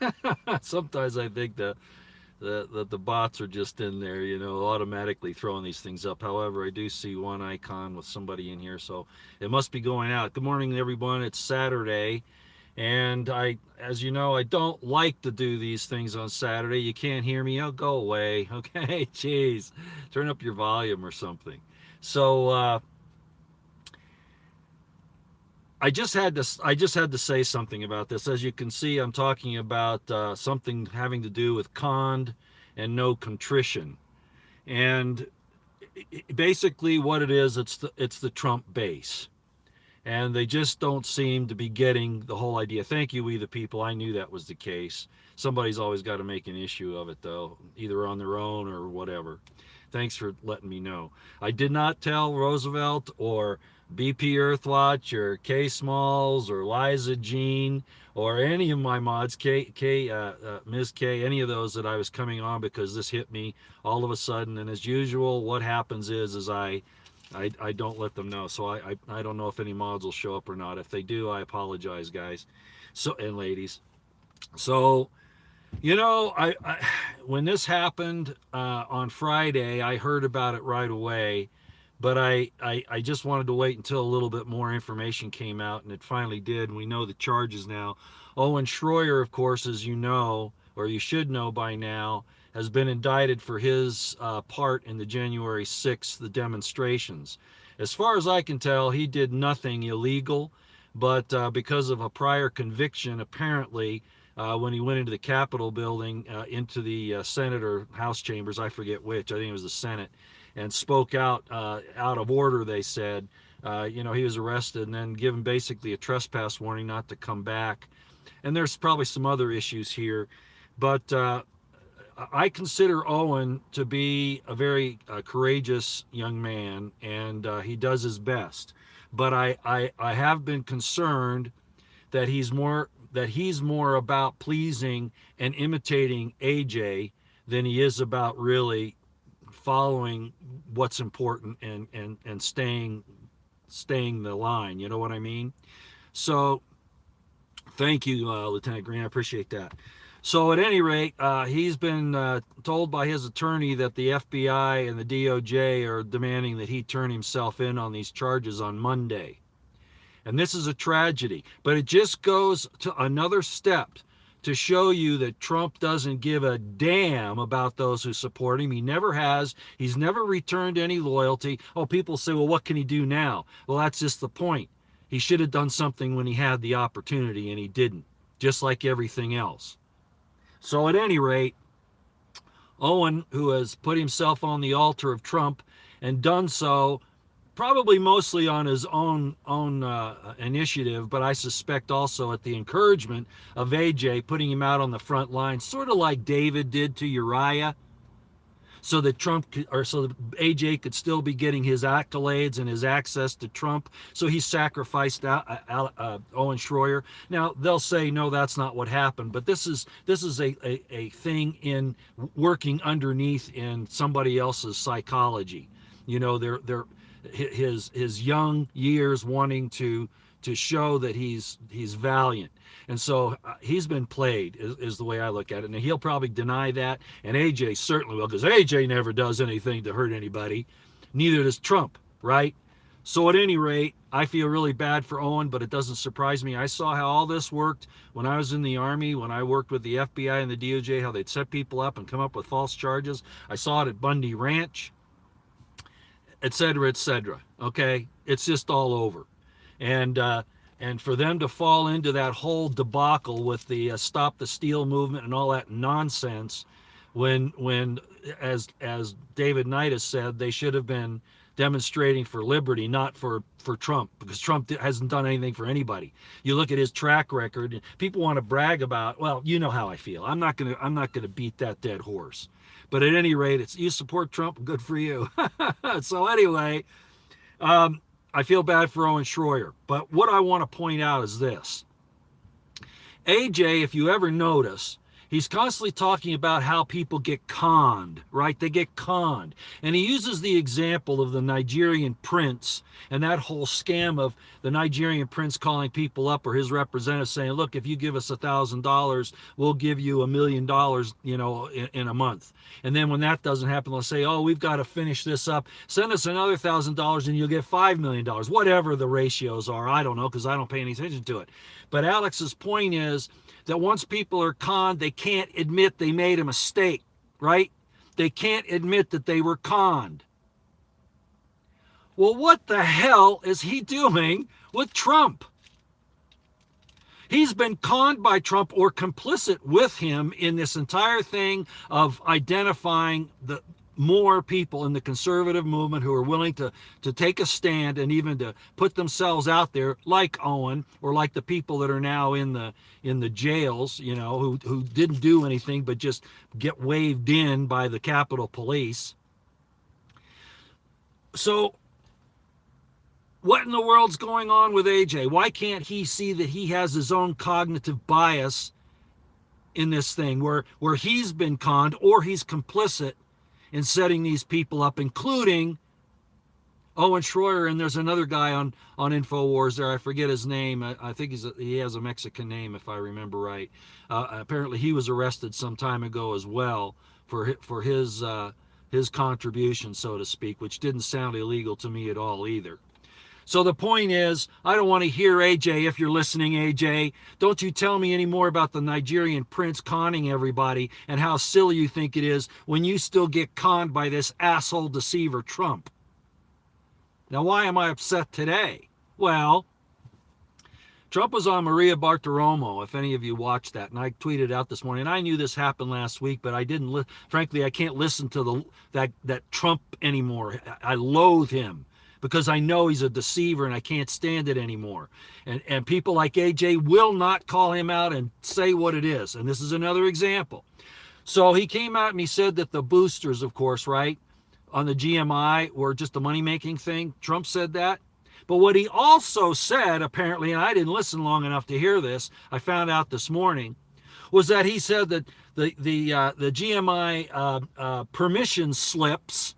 around. Sometimes I think the bots are just in there, automatically throwing these things up. However, I do see one icon with somebody in here, so it must be going out. Good morning, everyone. It's Saturday, and as you know, I don't like to do these things on Saturday. You can't hear me. Oh, go away. Okay, jeez, turn up your volume or something. So I just had to say something about this. As you can see, I'm talking about something having to do with cond and no contrition. And basically, what it is, it's the Trump base, and they just don't seem to be getting the whole idea. Thank you, we the people. I knew that was the case. Somebody's always got to make an issue of it, though, either on their own or whatever. Thanks for letting me know. I did not tell Roosevelt or BP Earthwatch or K Smalls or Liza Jean or any of my mods, Ms. K, any of those that I was coming on, because this hit me all of a sudden. And as usual, what happens is I don't let them know. So I don't know if any mods will show up or not. If they do, I apologize, guys. So, and ladies. So, when this happened on Friday, I heard about it right away, but I just wanted to wait until a little bit more information came out, and it finally did. And we know the charges now. Owen Shroyer, of course, as you know, or you should know by now, has been indicted for his part in the January 6th, the demonstrations. As far as I can tell, he did nothing illegal, but because of a prior conviction, apparently, when he went into the Capitol building, into the Senate or House chambers, I forget which, I think it was the Senate, and spoke out of order, they said. He was arrested and then given basically a trespass warning not to come back. And there's probably some other issues here, but I consider Owen to be a very courageous young man, and he does his best. But I have been concerned that he's more about pleasing and imitating AJ than he is about really following what's important and staying the line. You know what I mean? So thank you, Lieutenant Green. I appreciate that. So at any rate, he's been told by his attorney that the FBI and the DOJ are demanding that he turn himself in on these charges on Monday. And this is a tragedy, but it just goes to another step to show you that Trump doesn't give a damn about those who support him. He never has. He's never returned any loyalty. Oh, people say, well, what can he do now? Well, that's just the point. He should have done something when he had the opportunity, and he didn't, just like everything else. So at any rate, Owen, who has put himself on the altar of Trump and done so probably mostly on his own initiative, but I suspect also at the encouragement of AJ, putting him out on the front line, sort of like David did to Uriah, so that AJ could still be getting his accolades and his access to Trump. So he sacrificed Owen Shroyer. Now they'll say no, that's not what happened, but this is a thing in working underneath in somebody else's psychology. They're his young years wanting to show that he's valiant. And so he's been played, is the way I look at it. And he'll probably deny that, and AJ certainly will, because AJ never does anything to hurt anybody. Neither does Trump, right? So at any rate, I feel really bad for Owen, but it doesn't surprise me. I saw how all this worked when I was in the Army, when I worked with the FBI and the DOJ, how they'd set people up and come up with false charges. I saw it at Bundy Ranch, etc., etc. Okay, it's just all over, and for them to fall into that whole debacle with the Stop the Steal movement and all that nonsense, when as David Knight has said, they should have been demonstrating for liberty, not for Trump, because Trump hasn't done anything for anybody. You look at his track record, and people want to brag about. Well, you know how I feel. I'm not gonna beat that dead horse. But at any rate, it's you support Trump, good for you. So anyway, I feel bad for Owen Shroyer. But what I want to point out is this. AJ, if you ever notice, He's constantly talking about how people get conned, right? They get conned. And he uses the example of the Nigerian Prince and that whole scam of the Nigerian Prince calling people up, or his representative saying, look, if you give us $1,000, we'll give you $1,000,000, in a month. And then when that doesn't happen, they'll say, oh, we've got to finish this up. Send us another $1,000 and you'll get $5,000,000. Whatever the ratios are, I don't know, because I don't pay any attention to it. But Alex's point is that once people are conned, they can't admit they made a mistake, right? They can't admit that they were conned. Well, what the hell is he doing with Trump? He's been conned by Trump or complicit with him in this entire thing of identifying the more people in the conservative movement who are willing to take a stand and even to put themselves out there, like Owen, or like the people that are now in the jails, who didn't do anything but just get waved in by the Capitol Police. So what in the world's going on with AJ? Why can't he see that he has his own cognitive bias in this thing where he's been conned or he's complicit in setting these people up, including Owen Shroyer, and there's another guy on InfoWars there. I forget his name. I think he has a Mexican name, if I remember right. Apparently, he was arrested some time ago as well for his contribution, so to speak, which didn't sound illegal to me at all either. So the point is, I don't want to hear AJ. If you're listening, AJ, don't you tell me any more about the Nigerian Prince conning everybody and how silly you think it is when you still get conned by this asshole deceiver Trump. Now, why am I upset today? Well, Trump was on Maria Bartiromo, if any of you watched that, and I tweeted out this morning. And I knew this happened last week, but I didn't. Frankly, I can't listen to that Trump anymore. I loathe him, because I know he's a deceiver and I can't stand it anymore. And people like AJ will not call him out and say what it is. And this is another example. So he came out and he said that the boosters, of course, right, on the GMI were just a money-making thing. Trump said that. But what he also said, apparently, and I didn't listen long enough to hear this, I found out this morning, was that he said that the GMI permission slips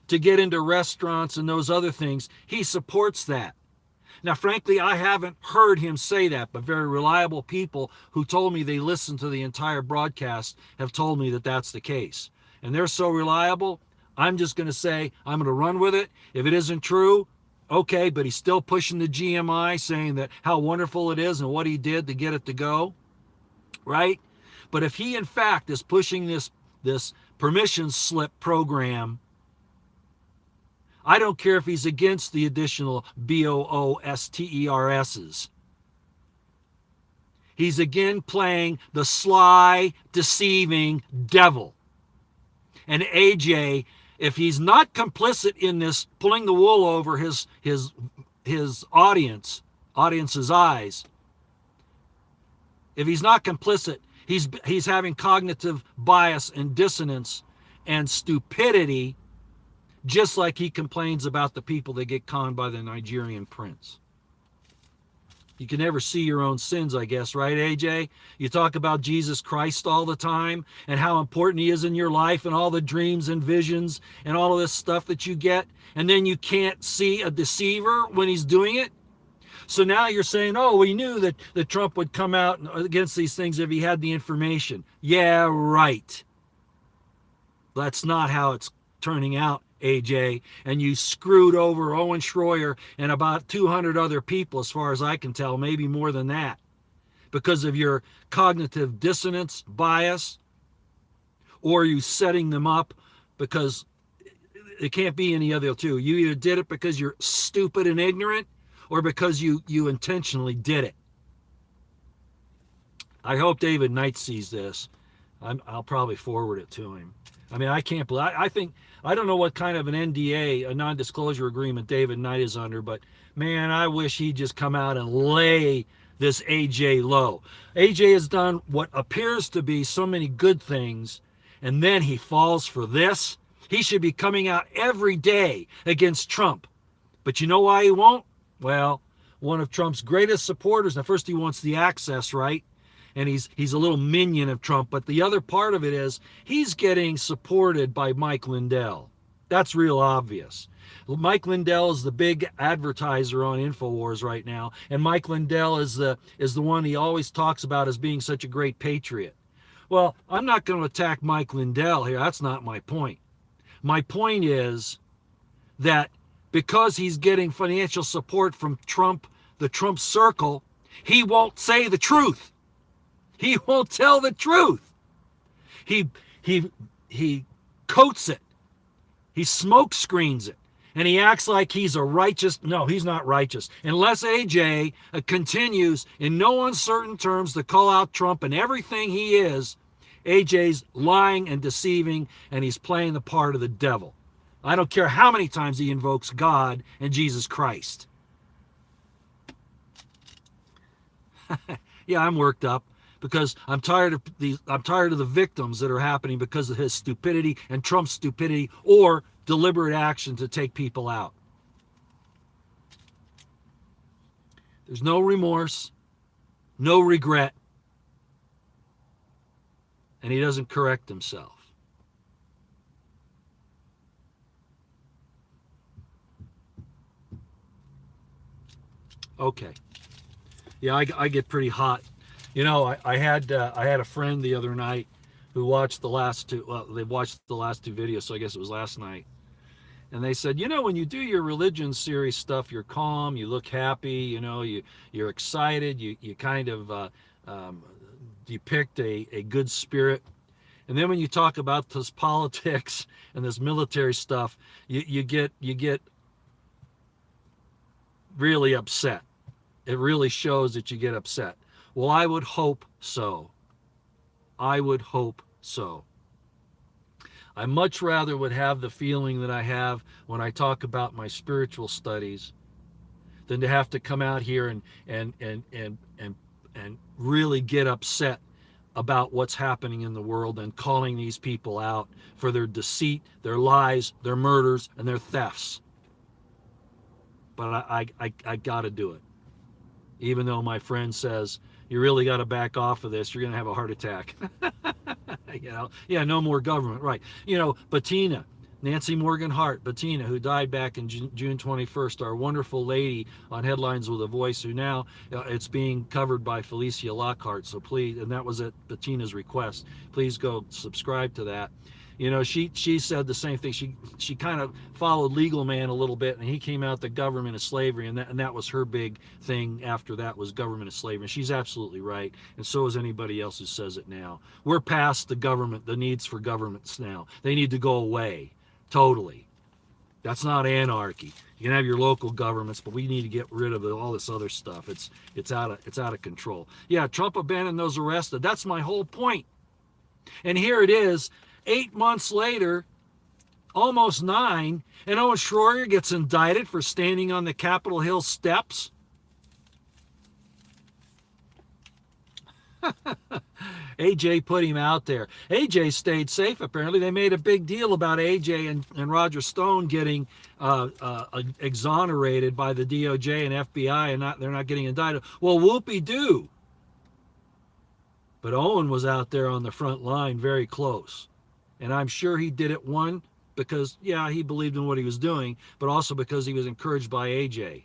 to get into restaurants and those other things, he supports that. Now, frankly, I haven't heard him say that, but very reliable people who told me they listened to the entire broadcast have told me that that's the case. And they're so reliable, I'm just going to say I'm going to run with it. If it isn't true, okay, but he's still pushing the GMI, saying that how wonderful it is and what he did to get it to go, right? But if he, in fact, is pushing this permission slip program, I don't care if he's against the additional BOOSTERSs. He's again playing the sly, deceiving devil. And AJ, if he's not complicit in this, pulling the wool over his audience's eyes, if he's not complicit, he's having cognitive bias and dissonance and stupidity, just like he complains about the people that get conned by the Nigerian Prince. You can never see your own sins, I guess, right, AJ? You talk about Jesus Christ all the time and how important he is in your life and all the dreams and visions and all of this stuff that you get, and then you can't see a deceiver when he's doing it. So now you're saying, oh, we knew that Trump would come out against these things if he had the information. Yeah, right. That's not how it's turning out, AJ, and you screwed over Owen Shroyer and about 200 other people, as far as I can tell, maybe more than that, because of your cognitive dissonance bias, or you setting them up, because it can't be any other two. You either did it because you're stupid and ignorant, or because you intentionally did it. I hope David Knight sees this. I'll probably forward it to him. I mean, I can't believe, I don't know what kind of an NDA, a non-disclosure agreement David Knight is under, but man, I wish he'd just come out and lay this AJ low. AJ has done what appears to be so many good things, and then he falls for this. He should be coming out every day against Trump. But you know why he won't? Well, one of Trump's greatest supporters, now first he wants the access, right? and he's a little minion of Trump. But the other part of it is he's getting supported by Mike Lindell. That's real obvious. Mike Lindell is the big advertiser on InfoWars right now, and Mike Lindell is the one he always talks about as being such a great patriot. Well, I'm not going to attack Mike Lindell here. That's not my point. My point is that because he's getting financial support from Trump, the Trump circle, he won't say the truth. He won't tell the truth. He coats it. He smoke screens it. And he acts like he's a righteous. No, he's not righteous. Unless AJ continues in no uncertain terms to call out Trump and everything he is, AJ's lying and deceiving, and he's playing the part of the devil. I don't care how many times he invokes God and Jesus Christ. Yeah, I'm worked up because I'm tired of the victims that are happening because of his stupidity and Trump's stupidity or deliberate action to take people out. There's no remorse, no regret, and he doesn't correct himself. Okay. Yeah, I get pretty hot. You know, I had a friend the other night who watched the last two. Well, they watched the last two videos, so I guess it was last night. And they said, you know, when you do your religion series stuff, you're calm, you look happy, you know, you're excited, you kind of depict a good spirit. And then when you talk about this politics and this military stuff, you get really upset. It really shows that you get upset. Well, I would hope so. I would hope so. I much rather would have the feeling that I have when I talk about my spiritual studies than to have to come out here and really get upset about what's happening in the world and calling these people out for their deceit, their lies, their murders, and their thefts. But I got to do it. Even though my friend says, you really got to back off of this, you're going to have a heart attack. You know, yeah, no more government, right. You know, Bettina, Nancy Morgan Hart, Bettina, who died back in June 21st, our wonderful lady on Headlines with a Voice, who now it's being covered by Felicia Lockhart. So please, and that was at Bettina's request, please go subscribe to that. You know, she said the same thing. She kind of followed Legal Man a little bit, and he came out the government of slavery, and that was her big thing after that was government of slavery. And she's absolutely right, and so is anybody else who says it now. We're past the government, the needs for governments now. They need to go away, totally. That's not anarchy. You can have your local governments, but we need to get rid of all this other stuff. It's out of control. Yeah, Trump abandoned those arrested. That's my whole point. And here it is. 8 months later, almost 9, and Owen Shroyer gets indicted for standing on the Capitol Hill steps. AJ put him out there. AJ stayed safe, apparently. They made a big deal about AJ and Roger Stone getting exonerated by the DOJ and FBI, and they're not getting indicted. Well, whoopee-doo. But Owen was out there on the front line very close. And I'm sure he did it, one, because, yeah, he believed in what he was doing, but also because he was encouraged by AJ,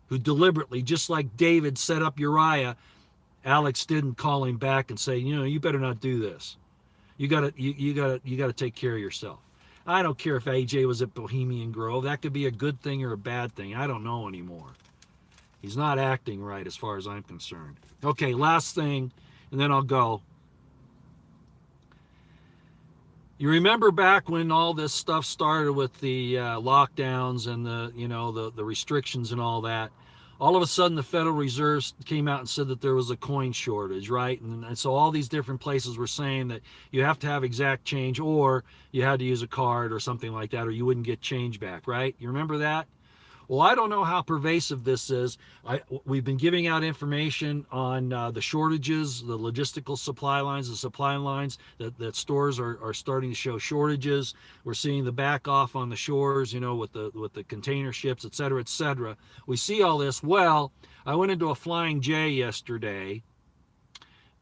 who deliberately, just like David set up Uriah, Alex didn't call him back and say, you know, you better not do this. You gotta take care of yourself. I don't care if AJ was at Bohemian Grove. That could be a good thing or a bad thing. I don't know anymore. He's not acting right as far as I'm concerned. Okay, last thing, and then I'll go. You remember back when all this stuff started with the lockdowns and the restrictions and all that, all of a sudden the Federal Reserve came out and said that there was a coin shortage, right? And so all these different places were saying that you have to have exact change, or you had to use a card or something like that, or you wouldn't get change back, right? You remember that? Well, I don't know how pervasive this is. We've been giving out information on the shortages, the logistical supply lines, the supply lines that stores are starting to show shortages. We're seeing the back off on the shores, you know, with the container ships, et cetera, et cetera. We see all this. Well, I went into a Flying J yesterday,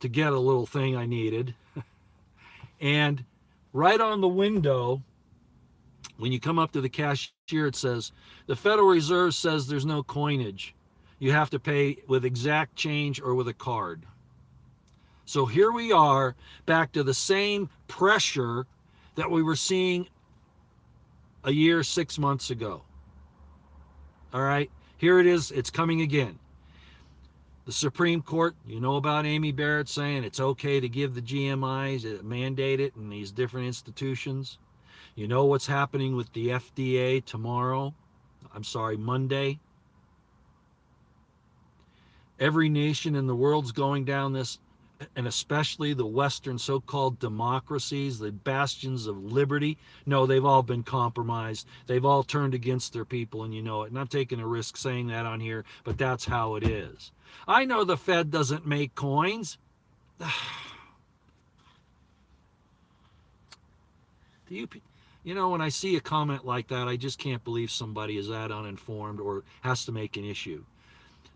to get a little thing I needed. And right on the window, when you come up to the cashier, it says, the Federal Reserve says there's no coinage. You have to pay with exact change or with a card. So here we are back to the same pressure that we were seeing a year, 6 months ago. All right, here it is. It's coming again. The Supreme Court, you know about Amy Barrett saying it's okay to give the GMIs, mandate it in these different institutions. You know what's happening with the FDA Monday. Every nation in the world's going down this, and especially the Western so-called democracies, the bastions of liberty. No, they've all been compromised. They've all turned against their people, and you know it. And I'm taking a risk saying that on here, but that's how it is. I know the Fed doesn't make coins. You know, when I see a comment like that, I just can't believe somebody is that uninformed or has to make an issue.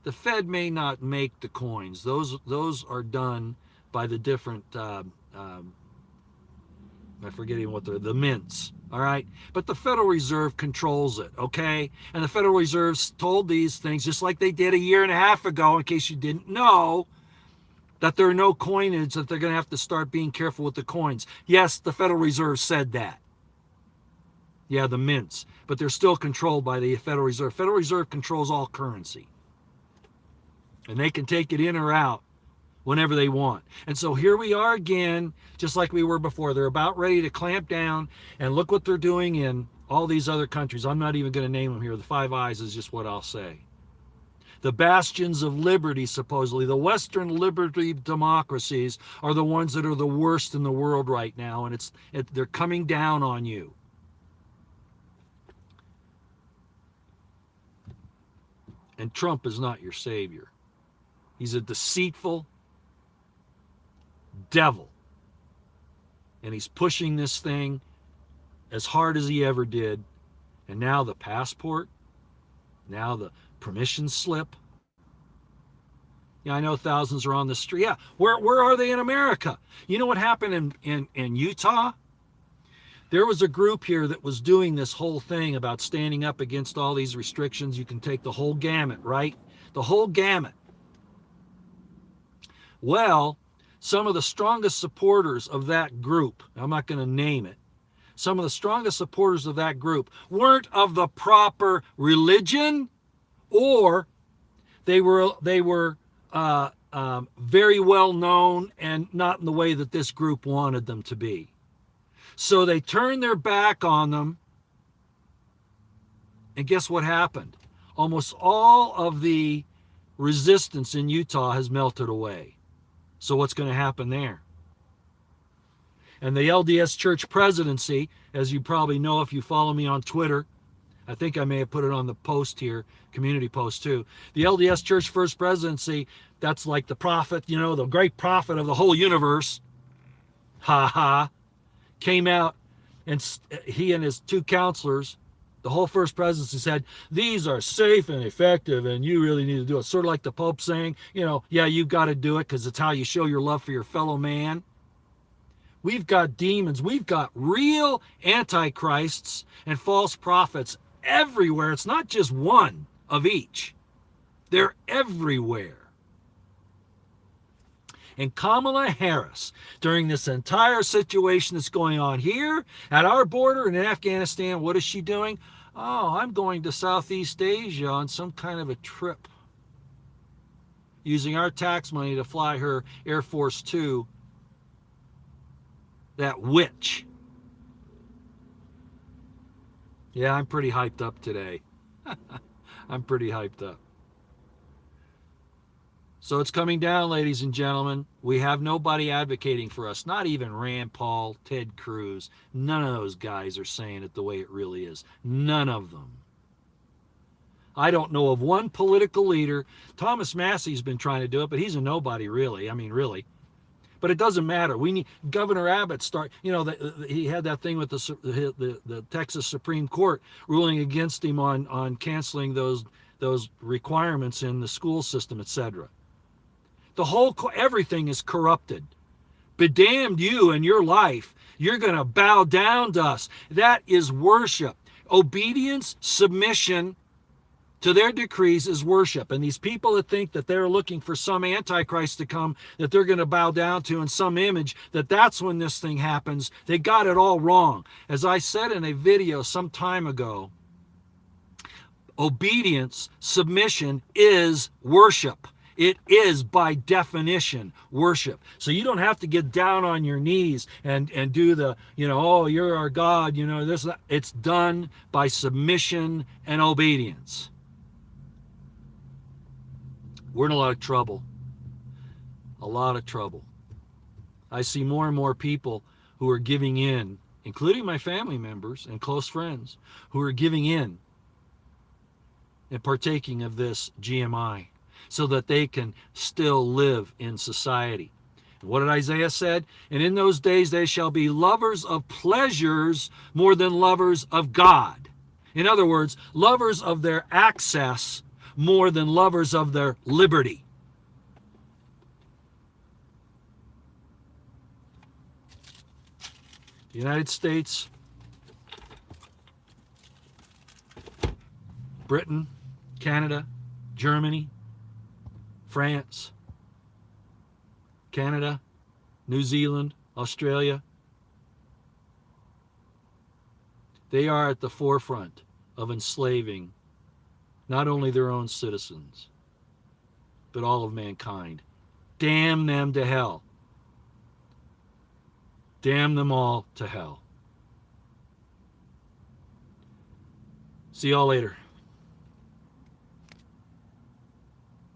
The Fed may not make the coins. Those are done by the different, I'm forgetting what the mints, all right? But the Federal Reserve controls it, okay? And the Federal Reserve told these things, just like they did a year and a half ago, in case you didn't know, that there are no coinage, that they're going to have to start being careful with the coins. Yes, the Federal Reserve said that. Yeah, the mints. But they're still controlled by the Federal Reserve. Federal Reserve controls all currency. And they can take it in or out whenever they want. And so here we are again, just like we were before. They're about ready to clamp down, and look what they're doing in all these other countries. I'm not even going to name them here. The Five Eyes is just what I'll say. The bastions of liberty, supposedly, the Western liberty democracies are the ones that are the worst in the world right now, and they're coming down on you. And Trump is not your savior. He's a deceitful devil. And he's pushing this thing as hard as he ever did. And now the passport, now the permission slip. Yeah, I know thousands are on the street. Yeah, where are they in America? You know what happened in Utah? There was a group here that was doing this whole thing about standing up against all these restrictions. You can take the whole gamut, right? The whole gamut. Well, some of the strongest supporters of that group, I'm not going to name it, some of the strongest supporters of that group weren't of the proper religion, or they were very well known and not in the way that this group wanted them to be. So they turned their back on them, and guess what happened? Almost all of the resistance in Utah has melted away. So what's going to happen there? And the LDS Church presidency, as you probably know if you follow me on Twitter, I think I may have put it on the post here, community post too. The LDS Church First Presidency, that's like the prophet, you know, the great prophet of the whole universe. Came out, and he and his two counselors, the whole First Presidency, said, these are safe and effective, and you really need to do it. Sort of like the Pope saying, you know, yeah, you've got to do it because it's how you show your love for your fellow man. We've got demons. We've got real antichrists and false prophets everywhere. It's not just one of each. They're everywhere. And Kamala Harris, during this entire situation that's going on here at our border and in Afghanistan, what is she doing? Oh, I'm going to Southeast Asia on some kind of a trip, using our tax money to fly her Air Force Two, that witch. Yeah, I'm pretty hyped up today. I'm pretty hyped up. So it's coming down, ladies and gentlemen. We have nobody advocating for us, not even Rand Paul, Ted Cruz. None of those guys are saying it the way it really is. None of them. I don't know of one political leader. Thomas Massey's been trying to do it, but he's a nobody, really. I mean, really. But it doesn't matter. We need Governor Abbott he had that thing with the Texas Supreme Court ruling against him on canceling those requirements in the school system, etc. Everything is corrupted. Bedamned you and your life. You're going to bow down to us. That is worship. Obedience, submission to their decrees is worship. And these people that think that they're looking for some antichrist to come that they're going to bow down to in some image, that's when this thing happens, they got it all wrong. As I said in a video some time ago, obedience, submission is worship. It is, by definition, worship. So you don't have to get down on your knees and do the, oh, you're our God, this. It's done by submission and obedience. We're in a lot of trouble. A lot of trouble. I see more and more people who are giving in, including my family members and close friends, who are giving in and partaking of this GMI, so that they can still live in society. And what did Isaiah said? And in those days they shall be lovers of pleasures more than lovers of God. In other words, lovers of their access more than lovers of their liberty. The United States, Britain, Canada, Germany, France, Canada, New Zealand, Australia. They are at the forefront of enslaving not only their own citizens, but all of mankind. Damn them to hell. Damn them all to hell. See y'all later.